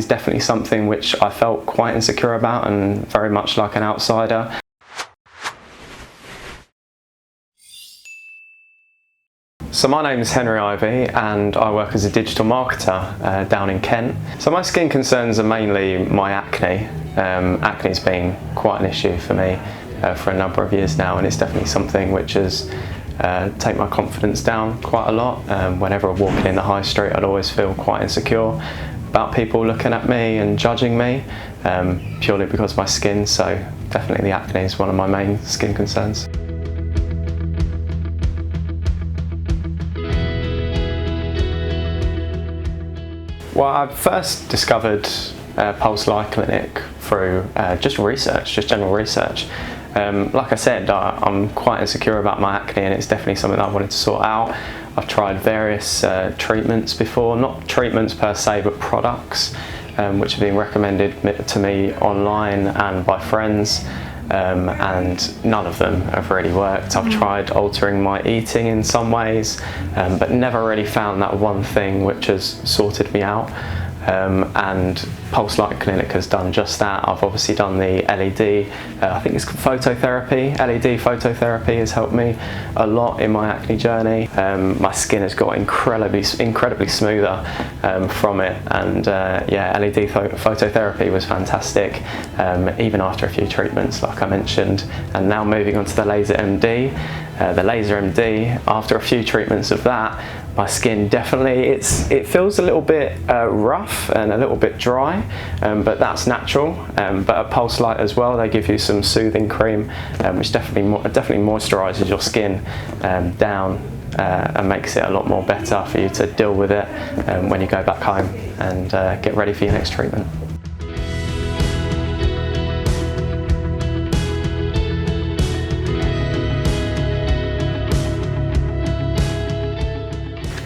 is definitely something which I felt quite insecure about and very much like an outsider. So my name is Henry Ivy and I work as a digital marketer down in Kent. So my skin concerns are mainly my acne. Acne's been quite an issue for me for a number of years now, and it's definitely something which has taken my confidence down quite a lot. Whenever I'm walking in the high street, I'd always feel quite insecure about people looking at me and judging me purely because of my skin. So definitely the acne is one of my main skin concerns. Well, I first discovered Pulse Light Clinic through just general research. Like I said, I'm quite insecure about my acne, and it's definitely something that I wanted to sort out. I've tried various treatments before, not treatments per se, but products which have been recommended to me online and by friends. And none of them have really worked. I've tried altering my eating in some ways, but never really found that one thing which has sorted me out. And Pulse Light Clinic has done just that. I've obviously done the LED, I think it's called phototherapy. LED phototherapy has helped me a lot in my acne journey. My skin has got incredibly smoother from it, and yeah, LED phototherapy was fantastic, even after a few treatments like I mentioned. And now moving on to the LaseMD. The LaseMD, after a few treatments of that, my skin definitely, it feels a little bit rough and a little bit dry, but that's natural. But at Pulse Light as well, they give you some soothing cream, which definitely moisturises your skin down and makes it a lot more better for you to deal with it when you go back home and get ready for your next treatment.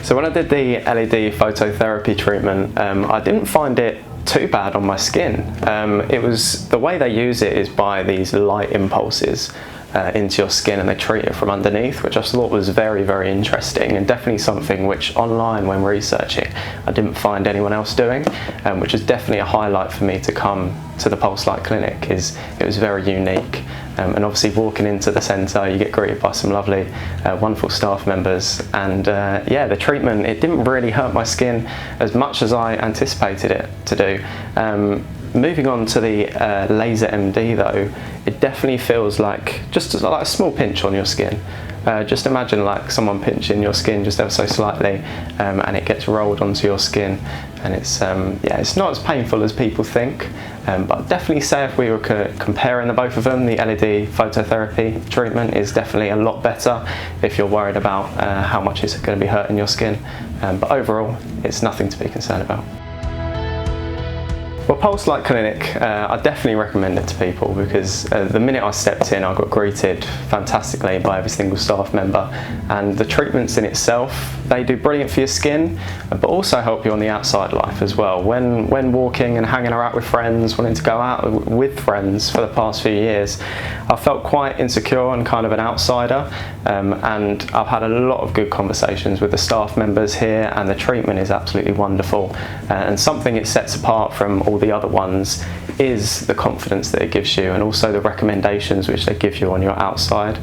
So when I did the LED phototherapy treatment, I didn't find it too bad on my skin. It was, the way they use it is by these light impulses into your skin, and they treat it from underneath, which I thought was very, very interesting, and definitely something which online when researching I didn't find anyone else doing, which is definitely a highlight for me to come to the Pulse Light Clinic. It was very unique. And obviously walking into the centre, you get greeted by some lovely, wonderful staff members, and yeah, the treatment, it didn't really hurt my skin as much as I anticipated it to do. Moving on to the LaseMD though, it definitely feels like just like a small pinch on your skin. Just imagine like someone pinching your skin just ever so slightly, and it gets rolled onto your skin, and it's yeah, it's not as painful as people think, but I'd definitely say if we were comparing the both of them, the LED phototherapy treatment is definitely a lot better if you're worried about how much it's going to be hurting your skin, but overall it's nothing to be concerned about. Well, Pulse Light Clinic, I definitely recommend it to people, because the minute I stepped in, I got greeted fantastically by every single staff member, and the treatments in itself, they do brilliant for your skin, but also help you on the outside life as well. When walking and hanging out with friends, wanting to go out with friends for the past few years, I felt quite insecure and kind of an outsider, and I've had a lot of good conversations with the staff members here, and the treatment is absolutely wonderful, and something it sets apart from all the other ones is the confidence that it gives you, and also the recommendations which they give you on your outside,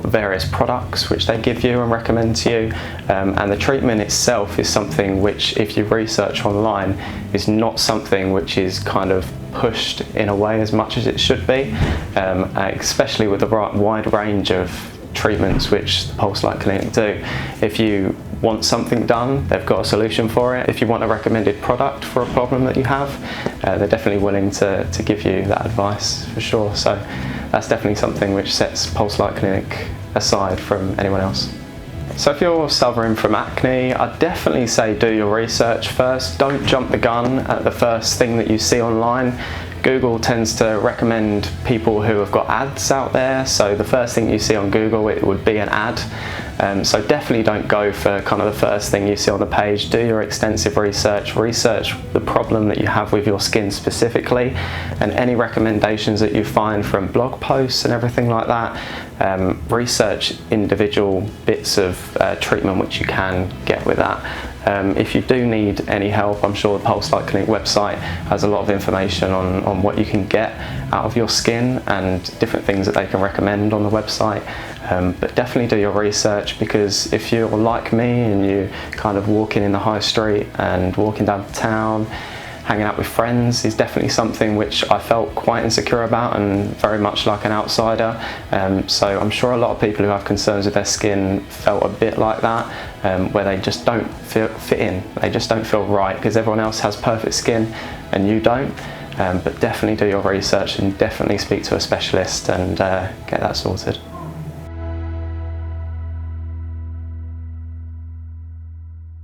various products which they give you and recommend to you, and the treatment itself is something which, if you research online, is not something which is kind of pushed in a way as much as it should be, especially with the wide range of treatments which the Pulse Light Clinic do. If you want something done, they've got a solution for it. If you want a recommended product for a problem that you have, they're definitely willing to give you that advice for sure. So that's definitely something which sets Pulse Light Clinic aside from anyone else. So if you're suffering from acne, I'd definitely say do your research first. Don't jump the gun at the first thing that you see online. Google tends to recommend people who have got ads out there, so the first thing you see on Google, it would be an ad. So definitely don't go for kind of the first thing you see on the page. Do your extensive research the problem that you have with your skin specifically, and any recommendations that you find from blog posts and everything like that. Research individual bits of treatment which you can get with that. If you do need any help, I'm sure the Pulse Light Clinic website has a lot of information on what you can get out of your skin and different things that they can recommend on the website. But definitely do your research, because if you're like me and you kind of walking in the high street and walking down town, hanging out with friends is definitely something which I felt quite insecure about and very much like an outsider. So I'm sure a lot of people who have concerns with their skin felt a bit like that, where they just don't fit in, they just don't feel right because everyone else has perfect skin and you don't. But definitely do your research and definitely speak to a specialist and get that sorted.